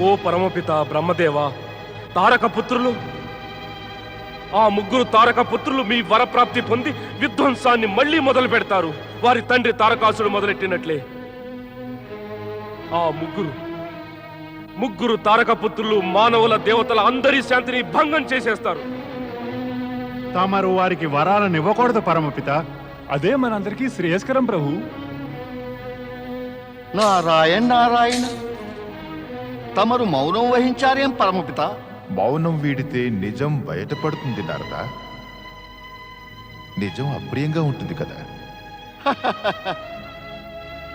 ఓ పరమపిత బ్రహ్మదేవా, తారక పుత్రులు, ఆ ముగ్గురు తారక పుత్రులు మీ వరప్రాప్తి పొంది విధ్వంసాన్ని మళ్లీ మొదలు పెడతారు. వారి తండ్రి తారకాసుడు మొదలెట్టినట్లే ఆ ముగ్గురు తారక పుత్రులు మానవుల దేవతల అందరి శాంతిని భంగం చేసేస్తారు. తమరు వారికి వరాలను ఇవ్వకూడదు పరమపిత. అదే మనందరికీ శ్రేయస్కరం ప్రభు. నారాయణ నారాయణ, తమరు మౌనం వహించారేం పరమపిత? మౌనం వీడితే నిజం బయటపడుతుంది నారదా. నిజం అప్రియంగా ఉంటుంది కదా.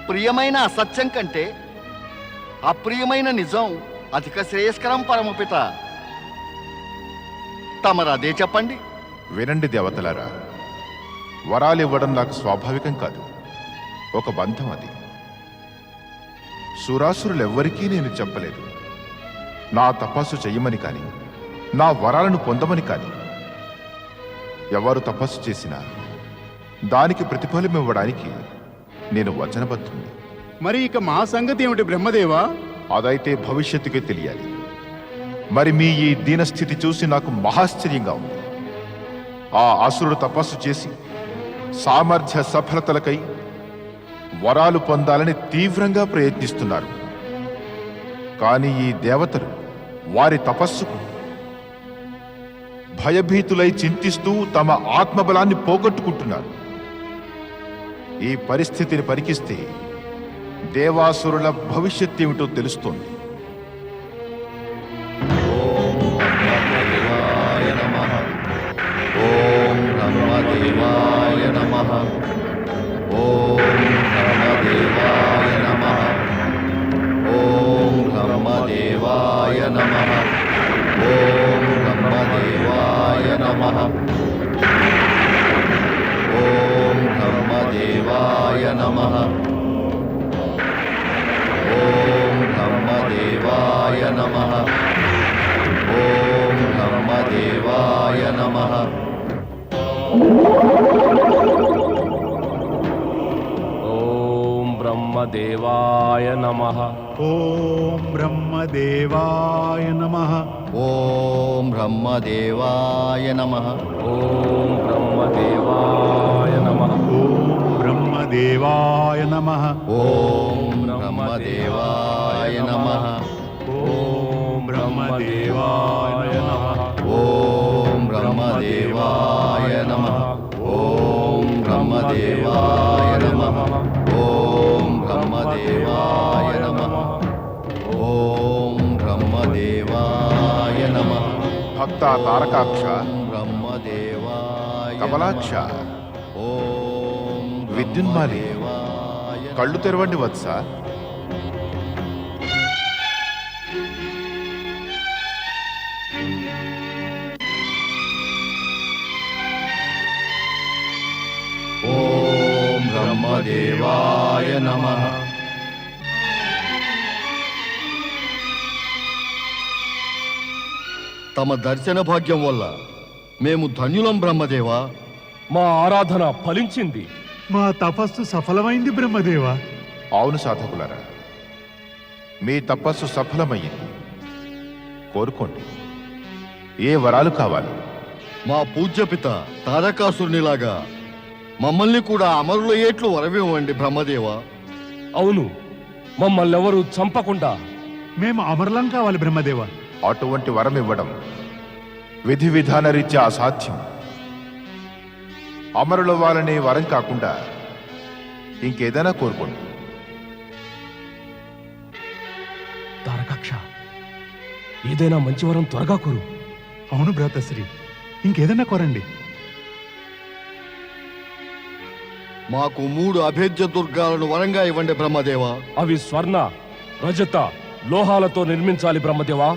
ప్రియమైన అసత్యం కంటే అప్రియమైన నిజం అధిక శ్రేయస్కరం పరమపిత. తమరు అదే చెప్పండి. వినండి దేవతలారా, వరాలు ఇవ్వడం నాకు స్వాభావికం కాదు, ఒక బంధం అది. సురాసురులెవ్వరికీ నేను చెప్పలేదు నా తపస్సు చెయ్యమని కాని, నా వరాలను పొందమని కాని. ఎవరు తపస్సు చేసినా దానికి ప్రతిఫలం ఇవ్వడానికి నేను వచనబద్ధుని. మరి ఇక మా సంగతి ఏమిటి బ్రహ్మదేవా? అదైతే భవిష్యత్తుకే తెలియాలి. మరి మీ ఈ దీనస్థితి చూసి నాకు మహాశ్చర్యంగా ఉంది. ఆ అసురుడు తపస్సు చేసి సామర్థ్య సఫలతలకై వరాలు పొందాలని తీవ్రంగా ప్రయత్నిస్తున్నారు. కానీ ఈ దేవతలు వారి తపస్సుకు భయభీతులై చింతిస్తూ తమ ఆత్మబలాన్ని పోగొట్టుకుంటున్నారు. ఈ పరిస్థితిని పరికిస్తే దేవాసురుల భవిష్యత్ ఏమిటో తెలుస్తోంది. ఓం బ్రహ్మదేవాయ నమః. ఓం బ్రహ్మదేవాయ నమః. ఓం బ్రహ్మదేవాయ నమః. ఓం బ్రహ్మదేవాయ నమః. ఓం బ్రహ్మదేవాయ నమః. ఓం బ్రహ్మదేవాయ నమః. ఓం బ్రహ్మదేవాయ నమః. ఓం బ్రహ్మదేవాయ నమః. ఓం బ్రహ్మదేవాయ నమః. ఓం బ్రహ్మదేవాయ నమః. ఓం బ్రహ్మదేవాయ నమః. ఓం బ్రహ్మదేవాయ నమః. ఓం బ్రహ్మదేవాయ నమః. ఓం బ్రహ్మదేవాయ నమః. ఓం బ్రహ్మదేవాయ నమః. ఓం బ్రహ్మదేవాయ నమః. ఓం బ్రహ్మదేవాయ నమః. ఓం బ్రహ్మదేవాయ నమః. భక్త తారకాక్ష, బ్రహ్మదేవాయ కమలాక్ష, ఓం విద్యున్మాలి, కళ్ళు తెరవండి వత్స. ఓం బ్రహ్మదేవాయ నమః. తమ దర్శన భాగ్యం వల్ల మేము ధన్యులం బ్రహ్మదేవా. మా ఆరాధన ఫలించింది. మా తపస్సు సఫలమైంది బ్రహ్మదేవా. అవును సాధకులారా, మీ తపస్సు సఫలమయ్యింది. కోరుకోండి, ఏ వరాలు కావాలి? మా పూజ్యపిత తారకాసురునిలాగా మమ్మల్ని కూడా అమరులయ్యేట్లు వరవివ్వండి బ్రహ్మదేవా. అవును, మమ్మల్ని ఎవరు చంపకుండా. మేము అమరులం కావాలి బ్రహ్మదేవా. అటువంటి వరం ఇవ్వడం విధి విధాన రీత్యా అసాధ్యం. అమరుల వాళ్ళని వరం కాకుండా ఇంకేదైనా కోరుకోండి. తారకాక్ష, ఏదైనా మంచి వరం త్వరగా కోరు. అవును భ్రాతశ్రీ, ఇంకేదన్నా కోరండి. మాకు 3 అభేద్య దుర్గాలను వరంగా ఇవ్వండి బ్రహ్మదేవా. అవి స్వర్ణ, రజత, లోహాలతో నిర్మించాలి బ్రహ్మదేవా.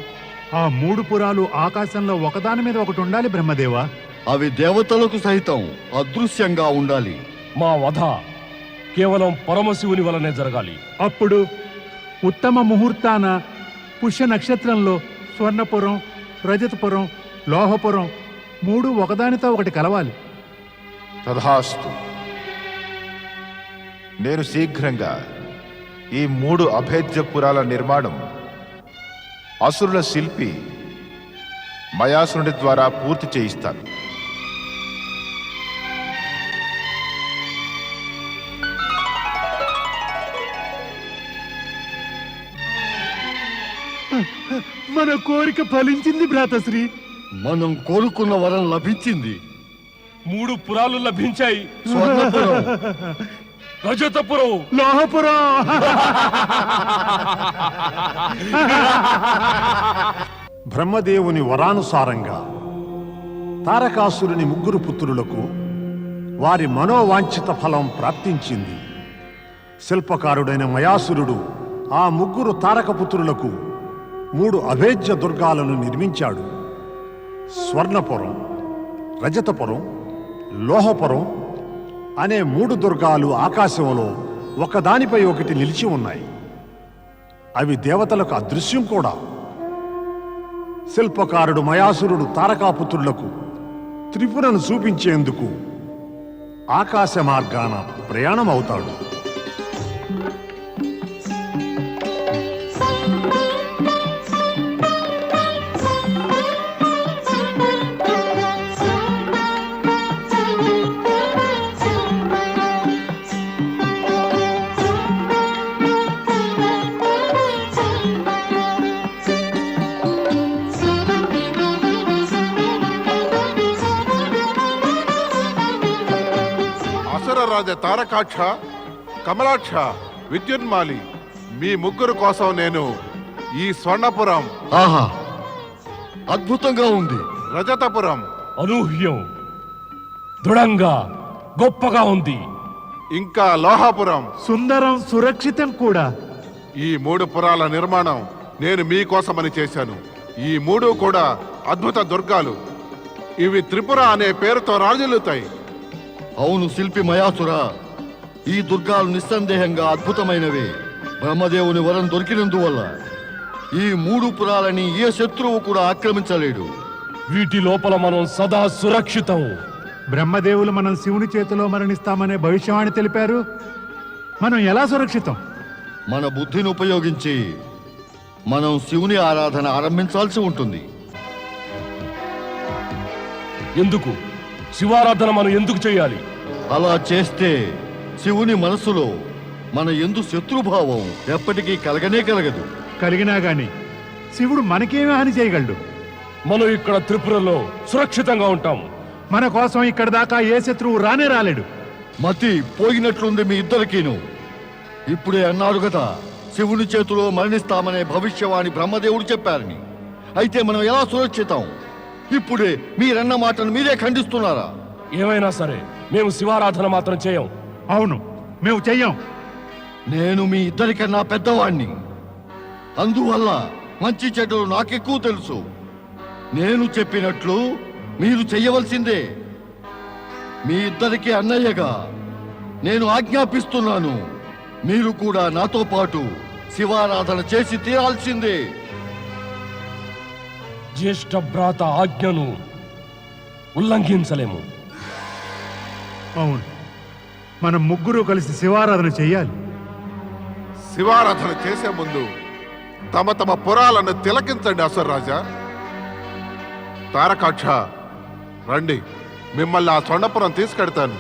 ఆ 3 పురాలు ఆకాశంలో ఒకదాని మీద ఒకటి ఉండాలి బ్రహ్మదేవా. అవి దేవతలకు సైతం అదృశ్యంగా ఉండాలి. మా వధ కేవలం పరమశివుని వలనే జరగాలి. అప్పుడు ఉత్తమ ముహూర్తాన పుష్య నక్షత్రంలో స్వర్ణపురం, రజతపురం, లోహపురం 3 ఒకదానితో ఒకటి కలవాలి. తథాస్తు. నేను శీఘ్రంగా ఈ 3 అభేద్య పురాల నిర్మాణం అసురుల శిల్పి మయాసురుడి ద్వారా పూర్తి చేయిస్తాను. మన కోరిక ఫలించింది భ్రాతశ్రీ. మనం కోరుకున్న వరం లభించింది. 3 పురాలు లభించాయి. స్వర్ణపురం, రజతపురం, లోహపురం. బ్రహ్మదేవుని వరానుసారంగా తారకాసురుని 3 పుత్రులకు వారి మనోవాంఛిత ఫలం ప్రాప్తించింది. శిల్పకారుడైన మయాసురుడు ఆ 3 తారకపుత్రులకు 3 అభేద్య దుర్గాలను నిర్మించాడు. స్వర్ణపురం, రజతపురం, లోహపురం అనే 3 దుర్గాలు ఆకాశంలో ఒకదానిపై ఒకటి నిలిచి ఉన్నాయి. అవి దేవతలకు అదృశ్యం కూడా. శిల్పకారుడు మయాసురుడు తారకాపుత్రులకు త్రిపురను చూపించేందుకు ఆకాశ మార్గాన ప్రయాణం అవుతాడు. రాజ తారకాక్ష, కమలాక్ష, విద్యున్మాలి, మీ 3 కోసం నేను ఈ స్వర్ణపురం, ఆహా అద్భుతంగా ఉంది. రజతపురం, అనూహ్యం, దృఢంగా, గొప్పగా ఉంది. ఇంకా లోహాపురం, సుందరం, సురక్షితం కూడా. ఈ 3 పురాల నిర్మాణం నేను మీకోసమని చేశాను. ఈ 3 కూడా అద్భుత దుర్గాలు. ఇవి త్రిపుర అనే పేరుతో రాజులుతాయి. అవును శిల్పి మయాసుర, ఈ దుర్గాలు నిస్సందేహంగా అద్భుతమైనవే. బ్రహ్మదేవుని వరం దొరికినందువల్ల ఈ 3 పురాలని ఏ శత్రువు కూడా ఆక్రమించలేడు. వీటి లోపల మనం సదా సురక్షితం. బ్రహ్మదేవులు మనం శివుని చేతిలో మరణిస్తామనే భవిష్యవాణి తెలిపారు. మనం ఎలా సురక్షితం? మన బుద్ధిని ఉపయోగించి మనం శివుని ఆరాధన ఆరంభించాల్సి ఉంటుంది. ఎందుకు? శివారాధన మనం ఎందుకు చేయాలి? అలా చేస్తే శివుని మనసులో మన యందు శత్రుభావం ఎప్పటికీ కలగనే కలగదు. కలిగినా గాని శివుడు మనకేమీ హాని చేయగలడు. మనం ఇక్కడ త్రిపురలో సురక్షితంగా ఉంటాం. మన కోసం ఇక్కడ దాకా ఏ శత్రువు రానే రాలేడు. మతి పోయినట్లుంది మీ ఇద్దరికీను. ఇప్పుడే అన్నారు కదా శివుని చేతిలో మరణిస్తామనే భవిష్యవాణి బ్రహ్మదేవుడు చెప్పారని. అయితే మనం ఎలా సురక్షితం? ఇప్పుడే మీరన్న మాటను మీరే ఖండిస్తున్నారా? ఏమైనా సరే మేము శివారాధన మాత్రం చేయం. అవును, మేము చెయ్యం. నేను మీ ఇద్దరికన్నా పెద్దవాణ్ణి. అందువల్ల మంచి చెడ్డలు నాకెక్కువ తెలుసు. నేను చెప్పినట్లు మీరు చెయ్యవలసిందే. మీ ఇద్దరికి అన్నయ్యగా నేను ఆజ్ఞాపిస్తున్నాను. మీరు కూడా నాతో పాటు శివారాధన చేసి తీరాల్సిందే. జ్యేష్ఠ భ్రాత ఆజ్ఞను ఉల్లంఘించలేము. అవును, మనం 3 కలిసి శివారాధన చెయ్యాలి. శివారాధన చేసే ముందు తమ తమ పురాలను తిలకించండి. అసురరాజా, తారకాక్ష, రండి, మిమ్మల్ని ఆ స్వర్ణపురం తీసుకెడతాను.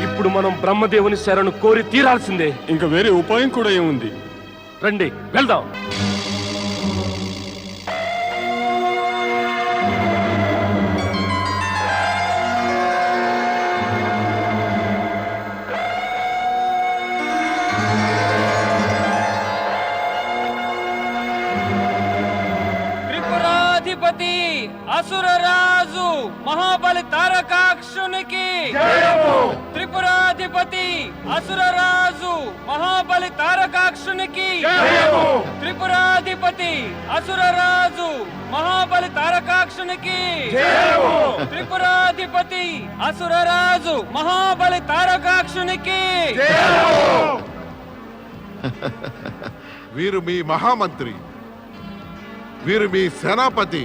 ఇప్పుడు మనం బ్రహ్మదేవుని శరణు కోరి తీరాల్సిందే. ఇంకా వేరే ఉపాయం కూడా ఏముంది? రండి వెళ్దాం. త్రిపురాధిపతి అసురరాజు మహాబలి తారకాక్షునికి, త్రిపురాధిపతి అసురరాజు మహాబలి తారకాక్షునికి, త్రిపురాధిపతి అసురరాజు మహాబలి తారకాక్షునికి, త్రిపురాధిపతి అసురరాజు మహాబలి తారకాక్షునికి. వీరు మీ మహామంత్రి, వీరు మీ సేనాపతి,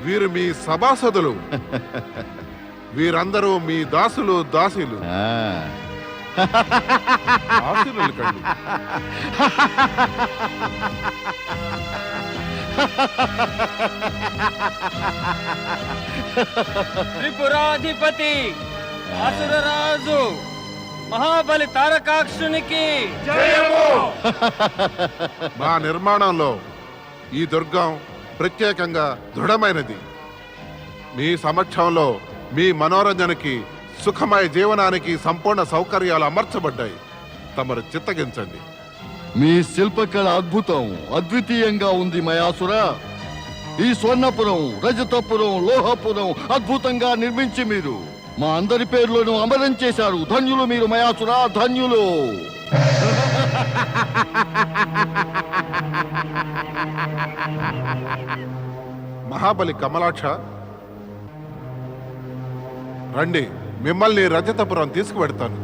వీరు మీ సభాసదులు, వీరందరూ మీ దాసులు దాసీలు. ఆశీర్వలు కళ్ళు. త్రిపురాధిపతి అసురరాజు మహాబలి తారకాక్షునికి మా నిర్మాణంలో ఈ దుర్గం ప్రత్యేకంగా దృఢమైనది. మీ సమక్షంలో మీ మనోరంజనకి సుఖమయ జీవనానికి సంపూర్ణ సౌకర్యాలు అమర్చబడ్డాయి. తమరు చిత్తగించండి. మీ శిల్పకళ అద్భుతం, అద్వితీయంగా ఉంది మయాసుర. ఈ స్వర్ణపురం, రజతపురం, లోహపురం అద్భుతంగా నిర్మించి మీరు మా అందరి పేర్లను అమరం చేశారు. ధన్యులు మీరు మయాసుర, ధన్యులు. మహాబలి కమలాక్ష, రండి, మిమ్మల్ని రజతపురం తీసుకువెడతాను.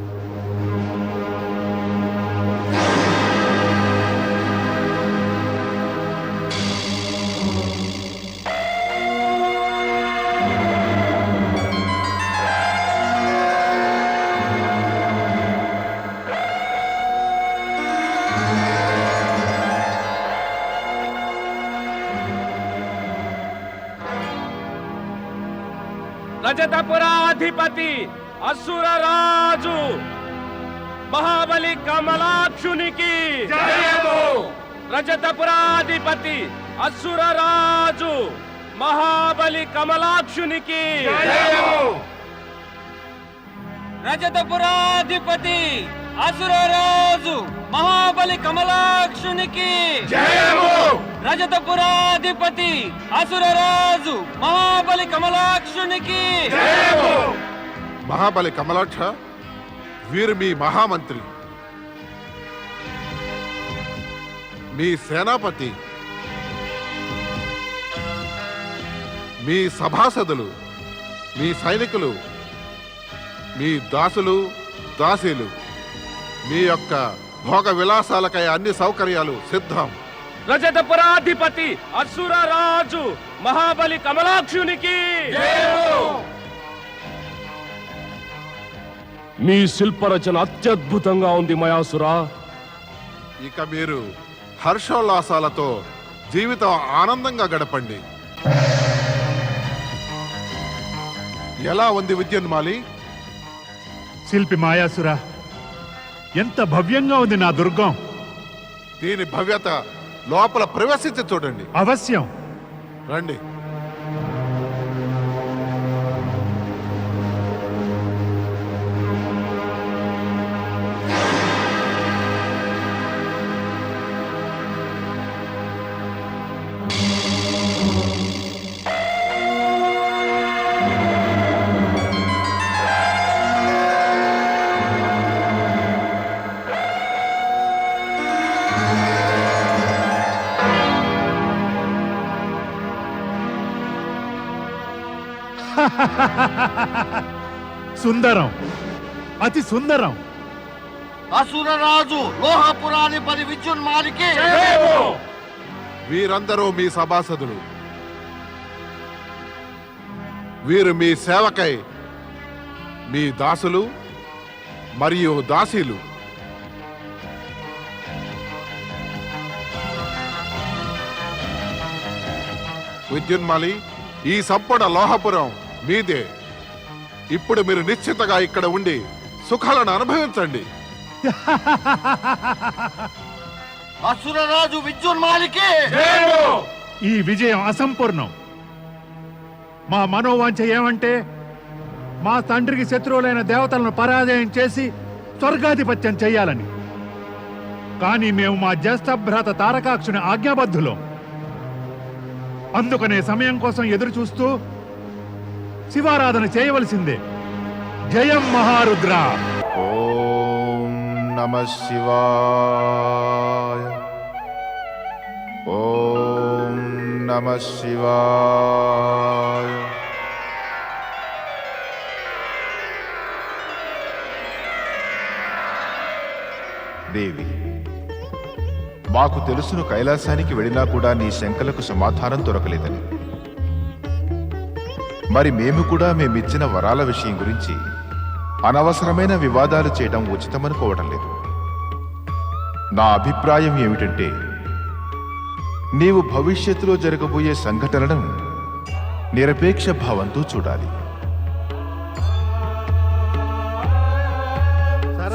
రజతపురాధిపతి అసురరాజు మహాబలి కమలాక్షునికి జయము. రజతపురాధిపతి అసురరాజు మహాబలి కమలాక్షునికి జయము. రజతపురాధిపతి అసురరాజు మహాబలి కమలాక్షునికి జయము. రజతపురాధిపతి అసురరాజు మహాబలి కమలాక్షునికి జయము. మహాబలి కమలాక్ష, వీరు మీ మహామంత్రి, మీ సేనాపతి, మీ సభాసదులు, మీ సైనికులు, మీ దాసులు దాసీలు. మీ యొక్క భోగ విలాసాలకై అన్ని సౌకర్యాలు సిద్ధం. రజతపురాధిపతి అసురరాజు మహాబలి కమలాక్షునికి జయము. మీ శిల్పరచన అత్యద్భుతంగా ఉంది మయాసురా. ఇక మీరు హర్షోల్లాసాలతో జీవితం ఆనందంగా గడపండి. ఎలా ఉంది విద్యున్మాలి? శిల్పి మాయాసుర, ఎంత భవ్యంగా ఉంది నా దుర్గం. దీని భవ్యత లోపల ప్రవేశించి చూడండి. అవశ్యం. రండి. సుందరం, అతి సుందరం. అసురరాజు లోహపురాధిపతి విద్యున్మాలికి వీరందరూ మీ సభాసదులు. వీరు మీ సేవకై మీ దాసులు మరియు దాసీలు. విద్యున్మాలి, ఈ సంపూర్ణ లోహపురం మీదే. ఇప్పుడు మీరు నిశ్చితగా ఇక్కడ ఉండి సుఖాలను అనుభవించండి. అసురరాజు విద్యున్మాలికి ఈ విజయం అసంపూర్ణం. మా మనోవాంఛ ఏమంటే మా తండ్రికి శత్రువులైన దేవతలను పరాజయం చేసి స్వర్గాధిపత్యం చెయ్యాలని. కానీ మేము మా జ్యేష్ఠభ్రాత తారకాక్షుని ఆజ్ఞాబద్ధులం. అందుకనే సమయం కోసం ఎదురు చూస్తూ శివారాధన చేయవలసిందే. జయం మహారుద్ర. ఓం నమః శివాయ. ఓం నమః శివాయ. దేవి, మాకు తెలుసును కైలాసానికి వెళ్ళినా కూడా నీ శంకలకు సమాధానం దొరకలేదని. మరి మేము కూడా మేమిచ్చిన వరాల విషయం గురించి అనవసరమైన వివాదాలు చేయడం ఉచితమనుకోవడం లేదు. నా అభిప్రాయం ఏమిటంటే, నీవు భవిష్యత్తులో జరగబోయే సంఘటనలను నిరపేక్ష భావంతో చూడాలి.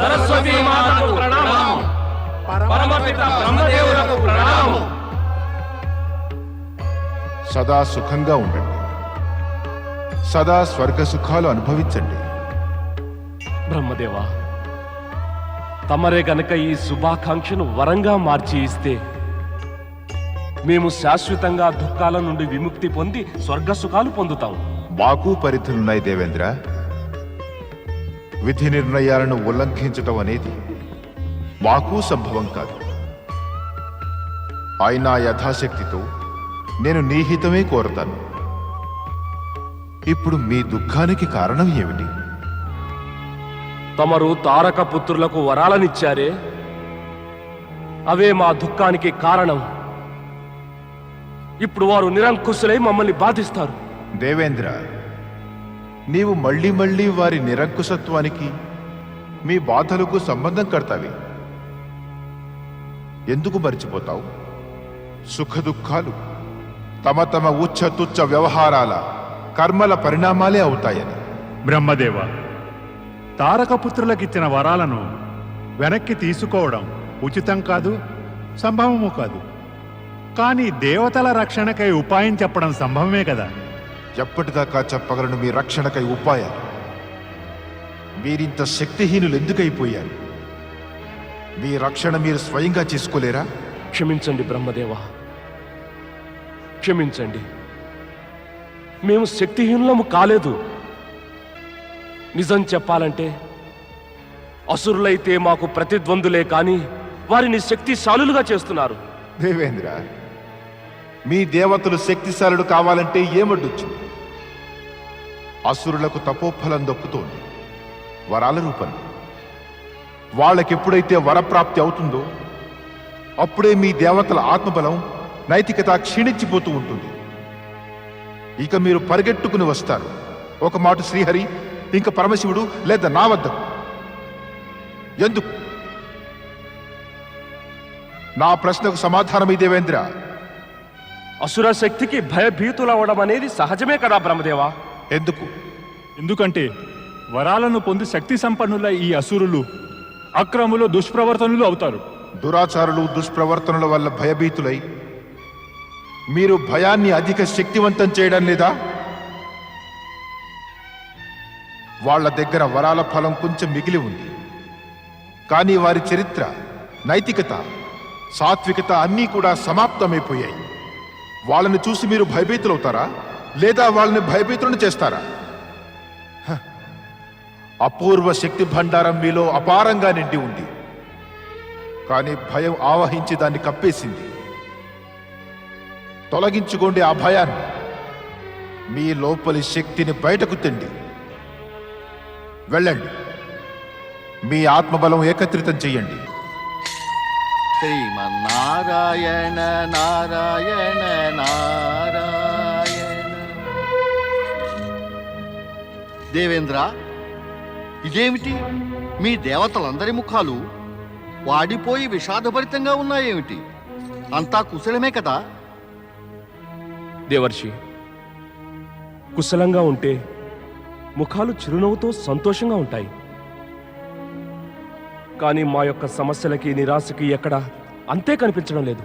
సరస్వతీ మాతకు ప్రణామం. పరమపిత బ్రహ్మదేవులకు ప్రణామం. సదా సుఖంగా ఉండండి. సదా స్వర్గ సుఖాలు అనుభవించండి. బ్రహ్మదేవా, తమరే గనక ఈ శుభాకాంక్షను వరంగా మార్చి ఇస్తే మేము శాశ్వతంగా దుఃఖాల నుండి విముక్తి పొంది స్వర్గ సుఖాలు పొందుతాం. మాకు పరిధులున్నాయి దేవేంద్ర. విధి నిర్ణయాలను ఉల్లంఘించటం అనేది మాకు సంభవం కాదు. అయినా యథాశక్తితో నేను నీ హితమే కోరతాను. ఇప్పుడు మీ దుఃఖానికి కారణం ఏమిటి? తమరు తారక పుత్రులకు వరాలనిచ్చారే, అవే మా దుఃఖానికి కారణం. ఇప్పుడు వారు నిరంకుశులై మమ్మల్ని బాధిస్తారు. దేవేంద్ర, నీవు మళ్ళీ మళ్ళీ వారి నిరంకుశత్వానికి మీ బాధలకు సంబంధం కడతావి. ఎందుకు మర్చిపోతావు? సుఖ దుఃఖాలు తమ తమ ఉచ్చ తుచ్చ వ్యవహారాల కర్మల పరిణామాలే అవుతాయని. బ్రహ్మదేవ, తారకపుత్రులకిచ్చిన వరాలను వెనక్కి తీసుకోవడం ఉచితం కాదు, సంభవము కాదు. కానీ దేవతల రక్షణకై ఉపాయం చెప్పడం సంభవమే కదా. ఎప్పటిదాకా చెప్పగలను మీ రక్షణకై ఉపాయాలు? మీరింత శక్తిహీనులు ఎందుకైపోయారు? మీ రక్షణ మీరు స్వయంగా చేసుకోలేరా? క్షమించండి బ్రహ్మదేవా, క్షమించండి. మేము శక్తిహీనులము కాలేదు. నిజం చెప్పాలంటే అసురులైతే మాకు ప్రతిద్వందులే కాని వారిని శక్తిశాలులుగా చేస్తున్నారు. దేవేంద్ర, మీ దేవతలు శక్తిశాలుడు కావాలంటే ఏమడ్డొచ్చింది? అసురులకు తపోఫలం దొక్కుతోంది వరాల రూపంలో. వాళ్ళకెప్పుడైతే వరప్రాప్తి అవుతుందో అప్పుడే మీ దేవతల ఆత్మబలం, నైతికత క్షీణించిపోతూ ఉంటుంది. ఇక మీరు పరిగెట్టుకుని వస్తారు. ఒక మాట శ్రీహరి, ఇంక పరమశివుడు లేదా నా వద్దకు. ఎందుకు? నా ప్రశ్నకు సమాధానం దేవేంద్ర. అసుర శక్తికి భయభీతులవడం అనేది సహజమే కదా బ్రహ్మదేవా. ఎందుకు? ఎందుకంటే వరాలను పొంది శక్తి సంపన్నుల ఈ అసురులు అక్రములు, దుష్ప్రవర్తనులు అవుతారు. దురాచారులు, దుష్ప్రవర్తనల వల్ల భయభీతులై మీరు భయాన్ని అధిక శక్తివంతం చేయడం లేదా? వాళ్ళ దగ్గర వరాల ఫలం కొంచెం మిగిలి ఉంది. కానీ వారి చరిత్ర, నైతికత, సాత్వికత అన్నీ కూడా సమాప్తమైపోయాయి. వాళ్ళని చూసి మీరు భయభీతులవుతారా, లేదా వాళ్ళని భయభీతులను చేస్తారా? అపూర్వ శక్తి భండారం మీలో అపారంగా నిండి ఉంది. కానీ భయం ఆవహించి దాన్ని కప్పేసింది. తొలగించుకోండి ఆ భయాన్ని. మీ లోపలి శక్తిని బయటకు తెండి. వెళ్ళండి, మీ ఆత్మబలం ఏకత్రితం చెయ్యండి. శ్రీమన్నారాయణ నారాయణ నారాయణ. దేవేంద్ర, ఇదేమిటి? మీ దేవతలందరి ముఖాలు వాడిపోయి విషాదభరితంగా ఉన్నాయేమిటి? అంతా కుశలమే కదా? దేవర్షి, కుశలంగా ఉంటే ముఖాలు చిరునవ్వుతో సంతోషంగా ఉంటాయి. కానీ మా యొక్క సమస్యలకి, నిరాశకి ఎక్కడ అంతే కనిపించడం లేదు.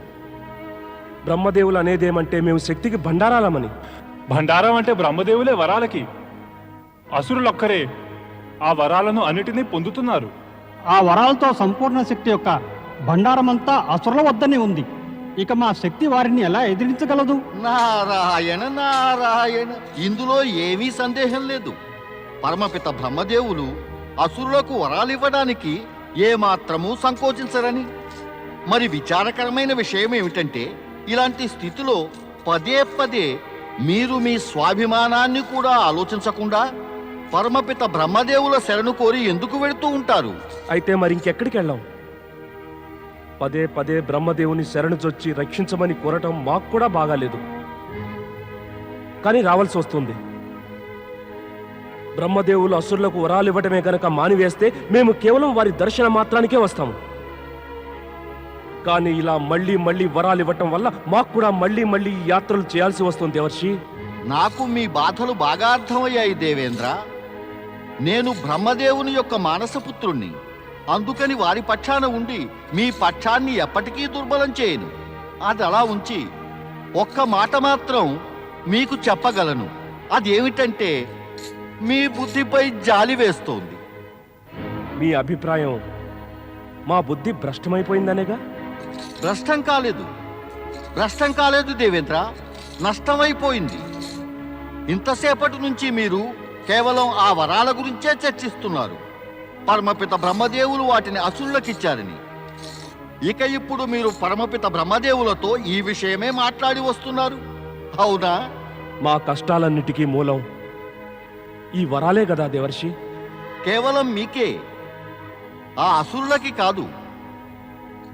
బ్రహ్మదేవులు అనేదేమంటే మేము శక్తికి భండారాలమని. భండారం అంటే బ్రహ్మదేవులే వరాలకి. అసురులొక్కరే ఆ వరాలను అన్నిటినీ పొందుతున్నారు. ఆ వరాలతో సంపూర్ణ శక్తి యొక్క భండారమంతా అసురుల వద్దనే ఉంది. ఇక మా శక్తి వారిని ఎలా ఎదిరించగలదు? నారాయణ నారాయణ, ఇందులో ఏమీ సందేహం లేదు. పరమపిత బ్రహ్మదేవులు అసురులకు వరాలివ్వడానికి ఏమాత్రమూ సంకోచించరని. మరి విచారకరమైన విషయం ఏమిటంటే, ఇలాంటి స్థితిలో పదే పదే మీరు మీ స్వాభిమానాన్ని కూడా ఆలోచించకుండా పరమపిత బ్రహ్మదేవుల శరణు కోరి ఎందుకు వెళుతూ ఉంటారు? అయితే మరి ఇంకెక్కడికి వెళ్ళాం? పదే పదే బ్రహ్మదేవుని శరణు చొచ్చి రక్షించమని కోరటం మాకు కూడా బాగాలేదు. కానీ రావాల్సి వస్తుంది. బ్రహ్మదేవులు అసురులకు వరాలు ఇవ్వటమే గనక మానివేస్తే మేము కేవలం వారి దర్శన మాత్రానికే వస్తాము. కానీ ఇలా మళ్ళీ మళ్ళీ వరాలు ఇవ్వటం వల్ల మాకు కూడా మళ్ళీ మళ్ళీ ఈ యాత్రలు చేయాల్సి వస్తుంది దేవర్షి. నాకు మీ బాధలు బాగా అర్థమయ్యాయి దేవేంద్ర. నేను బ్రహ్మదేవుని యొక్క మానసపుత్రుణ్ణి. అందుకని వారి పక్షాన ఉండి మీ పక్షాన్ని ఎప్పటికీ దుర్బలం చేయను. అది అలా ఉంచి ఒక్క మాట మాత్రం మీకు చెప్పగలను. అదేమిటంటే మీ బుద్ధిపై జాలి వేస్తోంది. మీ అభిప్రాయం మా బుద్ధి భ్రష్టమైపోయిందనేగా? భ్రష్టం కాలేదు దేవేంద్ర, నష్టమైపోయింది. ఇంతసేపటి నుంచి మీరు కేవలం ఆ వరాల గురించే చర్చిస్తున్నారు. పరమపిత బ్రహ్మదేవులు వాటిని అసురులకిచ్చారని. ఇక ఇప్పుడు మీరు పరమపిత బ్రహ్మదేవులతో ఈ విషయమే మాట్లాడి వస్తున్నారు, అవునా? మా కష్టాలన్నిటికీ మూలం ఈ వరాలే కదా దేవర్షి. కేవలం మీకే, ఆ అసురులకి కాదు.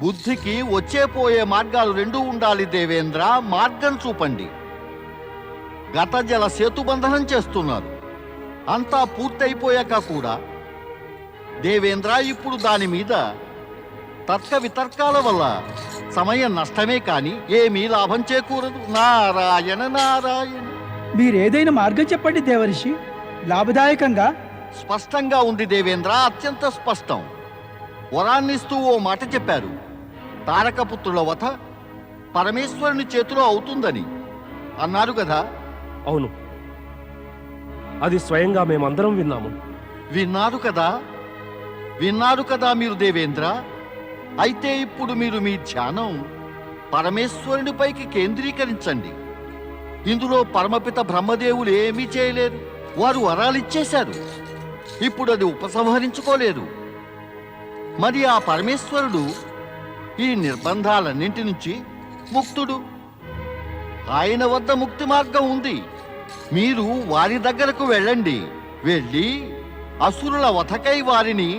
బుద్ధికి వచ్చే పోయే మార్గాలు రెండూ ఉండాలి దేవేంద్ర. మార్గం చూపండి. గత జల సేతుబంధనం చేస్తున్నారు. అంతా పూర్తయిపోయాక కూడా దేవేంద్ర ఇప్పుడు దాని మీద తర్క వితర్కాల వల్ల సమయం నష్టమే కాని ఏమీ లాభం చేకూరదు. నారాయణ నారాయణ. మీరేదైనా మార్గం చెప్పండి దేవర్షి, లాభదాయకంగా. స్పష్టంగా ఉంది దేవేంద్ర, అత్యంత స్పష్టం. వరాన్నిస్తూ ఓ మాట చెప్పారు. తారకపుత్రుల వధ పరమేశ్వరుని చేతిలో అవుతుందని అన్నారు కదా? అవును, అది స్వయంగా మేమందరం విన్నాము. విన్నారు కదా మీరు దేవేంద్ర. అయితే ఇప్పుడు మీరు మీ ధ్యానం పరమేశ్వరునిపైకి కేంద్రీకరించండి. ఇందులో పరమపిత బ్రహ్మదేవులు ఏమీ చేయలేరు. వారు వరాలిచ్చేశారు. ఇప్పుడు అది ఉపసంహరించుకోలేరు. మరి ఆ పరమేశ్వరుడు ఈ నిర్బంధాలన్నింటి నుంచి ముక్తుడు. ఆయన వద్ద ముక్తి మార్గం ఉంది. మీరు వారి దగ్గరకు వెళ్ళండి. వెళ్ళి అసురుల వధకై వారిని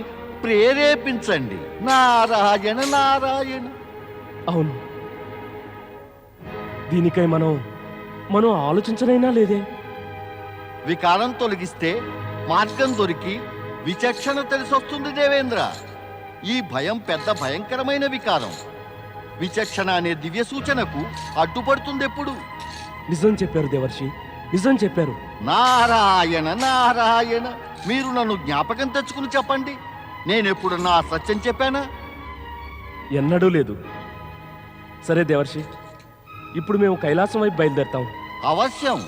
ప్రేరేపించండి. నారాయణ నారాయణ. అవును, దీనికై మనం ఆలోచించనైనా లేదే. వికారం తొలగిస్తే మార్గం దొరికి విచక్షణ తెలిసొస్తుంది దేవేంద్ర. ఈ భయం పెద్ద భయంకరమైన వికారం. విచక్షణ అనే దివ్య సూచనకు అడ్డుపడుతుంది ఎప్పుడు. నిజం చెప్పారు దేవర్షి, నిజం చెప్పారు. నారాయణ నారాయణ. మీరు నన్ను జ్ఞాపకం తెచ్చుకుని చెప్పండి. నేనెప్పుడన్నా సత్యం చెప్పానా? ఎన్నడూ లేదు. సరే దేవర్షి, ఇప్పుడు మేము కైలాసం వైపు బయలుదేరుతాం. అవశ్యం.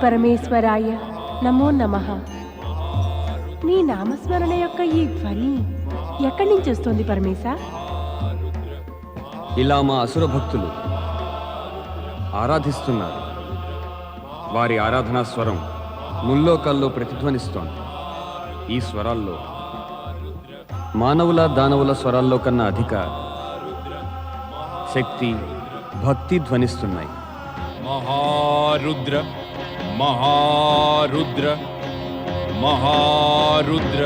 పరమేశ్వరాయ నమో నమః. నీ నామస్మరణ యొక్క ఈ ధ్వని ఎక్కడి నుంచి వస్తుంది పరమేశ? ఇలా మా అసుర భక్తులు ఆరాధిస్తున్నారు. వారి ఆరాధనా స్వరం ముల్లోకాల్లో ప్రతిధ్వనిస్తోంది. ఈ స్వరాల్లో మానవుల దానవుల స్వరాల్లో కన్నా అధిక శక్తి, భక్తి ధ్వనిస్తున్నాయి. మహారుద్ర మహారుద్ర మహారుద్ర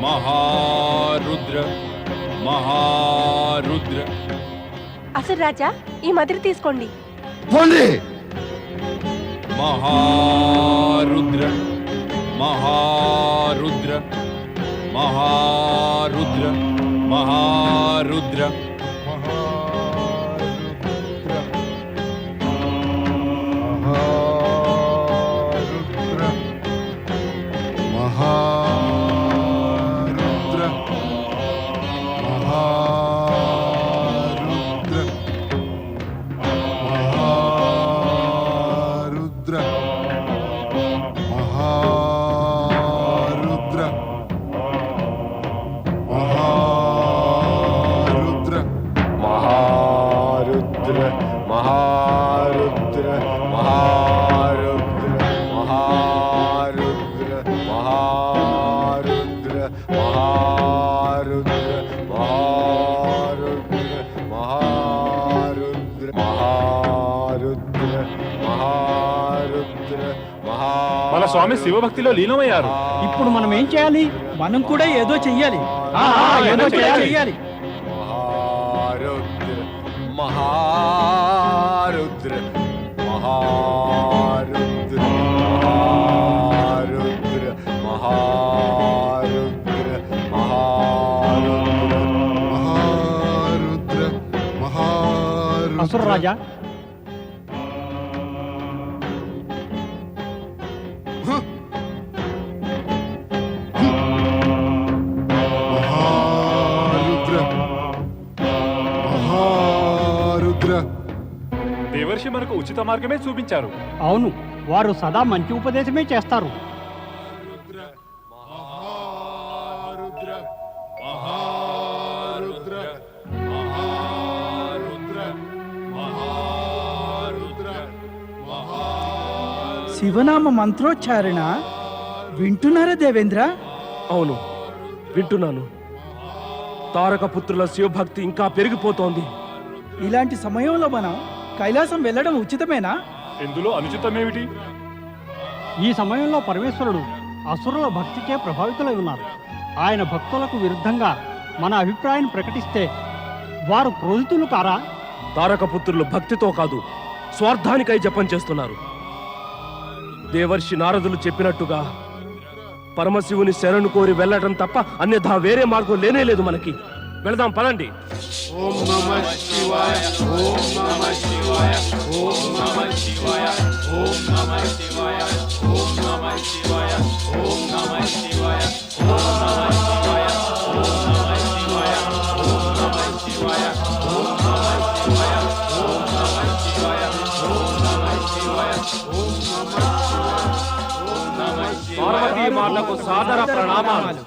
మహారుద్ర మహారుద్ర. అసలు రాజా, ఈ మదిరి తీసుకోండి. పోండి. మహారుద్ర మహారుద్ర మహారుద్ర మహారుద్ర. మన స్వామి శివభక్తిలో లీనమయ్యారు. ఇప్పుడు మనం ఏం చేయాలి? మనం కూడా ఏదో చెయ్యాలి. ఏదో చేయాలి. మహారుద్ర మహారుద్ర మహారుద్ర మహారుద్ర మహారుద్ర మహారుద్ర. అసుర రాజా, దేవర్షి మనకు ఉచిత మార్గమే చూపించారు. అవును, వారు సదా మంచి ఉపదేశమే చేస్తారు. శివనామ మంత్రోచ్చారణ వింటున్నారా దేవేంద్ర? అవును, వింటున్నాను. తారక పుత్రుల శివభక్తి ఇంకా పెరిగిపోతోంది. ఇలాంటి సమయంలో మనం కైలాసం వెళ్ళడం ఉచితమేనా? ఇందులో అనుచితమేమిటి? ఈ సమయంలో పరమేశ్వరుడు అసురుల భక్తికే ప్రభావితులై ఉన్నారు. ఆయన భక్తులకు విరుద్ధంగా మన అభిప్రాయాన్ని ప్రకటిస్తే వారు క్రోధితులు కారా? తారక పుత్రులు భక్తితో కాదు, స్వార్థానికై జపం చేస్తున్నారు. దేవర్షి నారదులు చెప్పినట్టుగా పరమశివుని శరణు కోరి వెళ్ళడం తప్ప అన్యథా వేరే మార్గం లేనేలేదు మనకి. వెళదాం, పదండి. ఓం నమః శివాయ ఓం నమః శివాయ ఓం నమః శివాయ ఓం నమః శివాయ ఓం నమః శివాయ ఓం నమః శివాయ ఓం నమః శివాయ ఓం నమః శివాయ ఓం నమః శివాయ ఓం నమః శివాయ ఓం నమః శివాయ ఓం నమః శివాయ ఓం నమః శివాయ. పార్వతీ మాతకు సాదర ప్రణామాలు.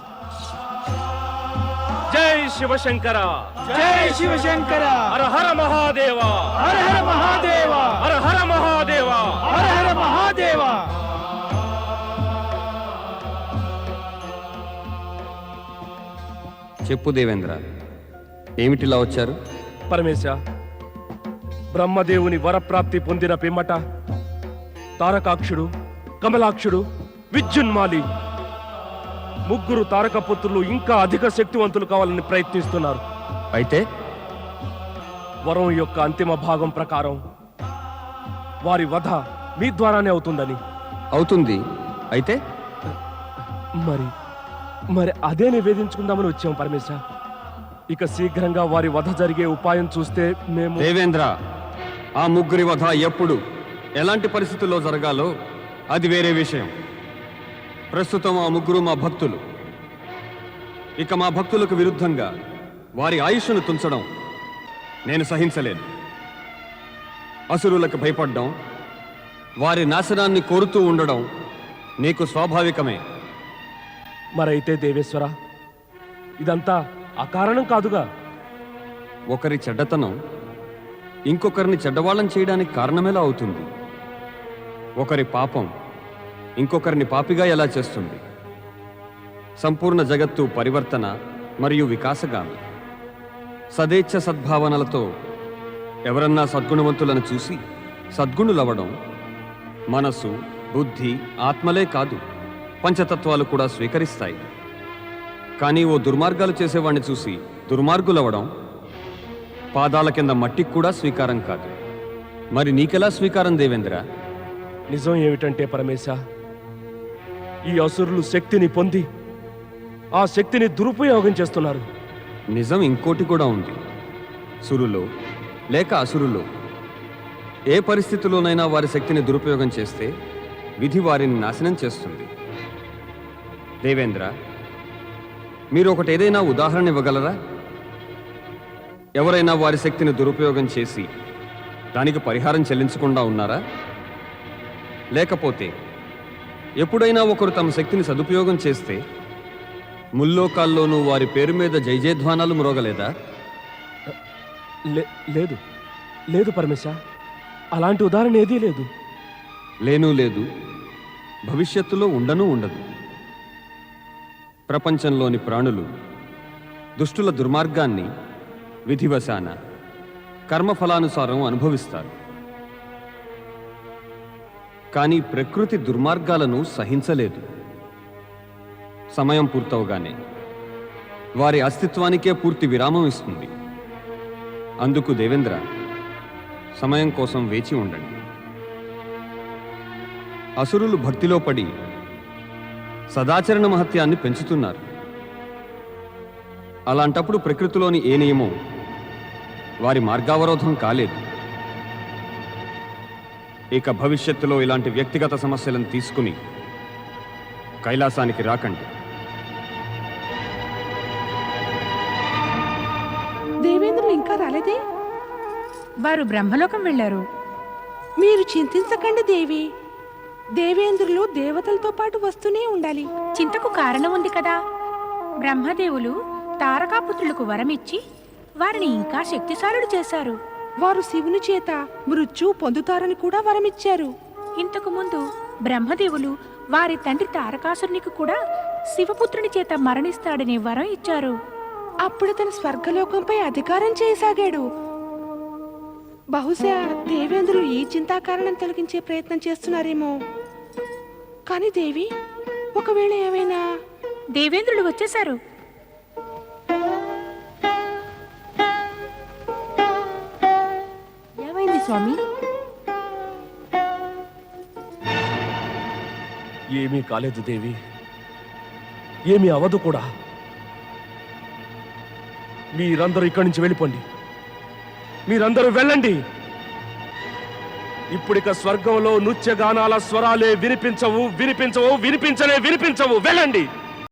జై శివశంకర, జై శివశంకర. హర హర మహాదేవ, హర హర మహాదేవ, హర హర మహాదేవ. హర హర మహాదేవ. చెప్పు దేవేంద్ర, ఏమిటిలా వచ్చారు? పరమేశ, బ్రహ్మదేవుని వరప్రాప్తి పొందిన పిమ్మట తారకాక్షుడు, కమలాక్షుడు, విద్యున్మాలి ముగ్గురు తారక పుత్రులు ఇంకా అధిక శక్తివంతులు కావాలని ప్రయత్నిస్తున్నారు. అయితే వరం యొక్క అంతిమ భాగం ప్రకారం వారి వధ మీ ద్వారానే అవుతుందని. అవుతుంది. అయితే మరి మరి అదే నివేదించుకుందామని వచ్చాం పరమేశ. ఇక శీఘ్రంగా వారి వధ జరిగే ఉపాయం చూస్తే మేము... దేవేంద్ర, ఆ ముగ్గురి వధ ఎప్పుడు, ఎలాంటి పరిస్థితుల్లో జరగాలో అది వేరే విషయం. ప్రస్తుతం ఆ ముగ్గురు మా భక్తులు. ఇక మా భక్తులకు విరుద్ధంగా వారి ఆయుష్ను తుంచడం నేను సహించలేను. అసురులకు భయపడడం వారి నాశనాన్ని కోరుతూ ఉండడం నీకు స్వాభావికమే. మరైతే దేవేశ్వర, ఇదంతా అకారణం కాదుగా. ఒకరి చెడ్డతనం ఇంకొకరిని చెడ్డవాళ్ళం చేయడానికి కారణమేలా అవుతుంది? ఒకరి పాపం ఇంకొకరిని పాపిగా ఎలా చేస్తుంది? సంపూర్ణ జగత్తు పరివర్తన మరియు వికాసగామి. సదేచ్ఛ సద్భావనలతో ఎవరన్నా సద్గుణవంతులను చూసి సద్గుణులవ్వడం మనసు, బుద్ధి, ఆత్మలే కాదు, పంచతత్వాలు కూడా స్వీకరిస్తాయి. కానీ ఓ దుర్మార్గాలు చేసేవాణ్ణి చూసి దుర్మార్గులవ్వడం పాదాల కింద మట్టికి కూడా స్వీకారం కాదు. మరి నీకెలా స్వీకారం దేవేంద్ర? నిజం ఏమిటంటే పరమేశ, ఈ అసురులు శక్తిని పొంది ఆ శక్తిని దురుపయోగం చేస్తున్నారు. నిజం ఇంకోటి కూడా ఉంది. సురులో లేక అసురులో ఏ పరిస్థితిలోనైనా వారి శక్తిని దురుపయోగం చేస్తే విధి వారిని నాశనం చేస్తుంది. దేవేంద్ర, మీరు ఒకటి ఏదైనా ఉదాహరణ ఇవ్వగలరా? ఎవరైనా వారి శక్తిని దురుపయోగం చేసి దానికి పరిహారం చెల్లించకుండా ఉన్నారా? లేకపోతే ఎప్పుడైనా ఒకరు తమ శక్తిని సదుపయోగం చేస్తే ముల్లోకాల్లోనూ వారి పేరు మీద జయజయధ్వానాలు మ్రోగలేదా? లేదు లేదు పరమేశ, అలాంటి ఉదాహరణ ఏదీ లేదు. లేదు, భవిష్యత్తులో ఉండదు. ప్రపంచంలోని ప్రాణులు దుష్టుల దుర్మార్గాన్ని విధివశాన కర్మఫలానుసారం అనుభవిస్తారు. కానీ ప్రకృతి దుర్మార్గాలను సహించలేదు. సమయం పూర్తవగానే వారి అస్తిత్వానికే పూర్తి విరామం ఇస్తుంది. అందుకు దేవేంద్ర, సమయం కోసం వేచి ఉండండి. అసురులు భక్తిలో పడి సదాచరణ మహత్యాన్ని పెంచుతున్నారు. అలాంటప్పుడు ప్రకృతిలోని ఏ నియమం వారి మార్గావరోధం కాలేదు. ఇక భవిష్యత్తులో ఇలాంటి వ్యక్తిగత సమస్యలను తీసుకుని కైలాసానికి రాకండి. దేవేంద్రులు ఇంకా రాలేదే? వారు బ్రహ్మలోకం వెళ్ళారు. మీరు చింతించకండి దేవి. దేవేంద్రులు దేవతలతో పాటు వస్తూనే ఉండాలి. చింతకు కారణం ఉంది కదా. బ్రహ్మదేవులు తారకాపుత్రులకు వరమిచ్చి వారిని ఇంకా శక్తిశాలుడు చేశారు. వారు శివుని చేత మృత్యు పొందుతారని కూడా వరమిచ్చారు. ఇంతకు ముందు బ్రహ్మదేవులు వారి తండ్రి తారకాసురునికి కూడా శివపుత్రుని చేత మరణిస్తాడనే వరం ఇచ్చారు. అప్పుడు తన స్వర్గలోకంపై అధికారం చేయసాగాడు. బహుశా దేవేంద్రులు ఈ చింతాకారణం తొలగించే ప్రయత్నం చేస్తున్నారేమో. కానీ దేవి, ఒకవేళ ఏమైనా... దేవేంద్రులు వచ్చేశారు. ఏమైంది స్వామి? ఏమీ కాలేదు దేవి, ఏమీ అవదు కూడా. మీరందరూ ఇక్కడి నుంచి వెళ్ళిపోండి. మీరందరూ వెళ్ళండి. ఇప్పుడిక స్వర్గంలో నృత్యగానాల స్వరాలే వినిపించవు. వెళ్ళండి.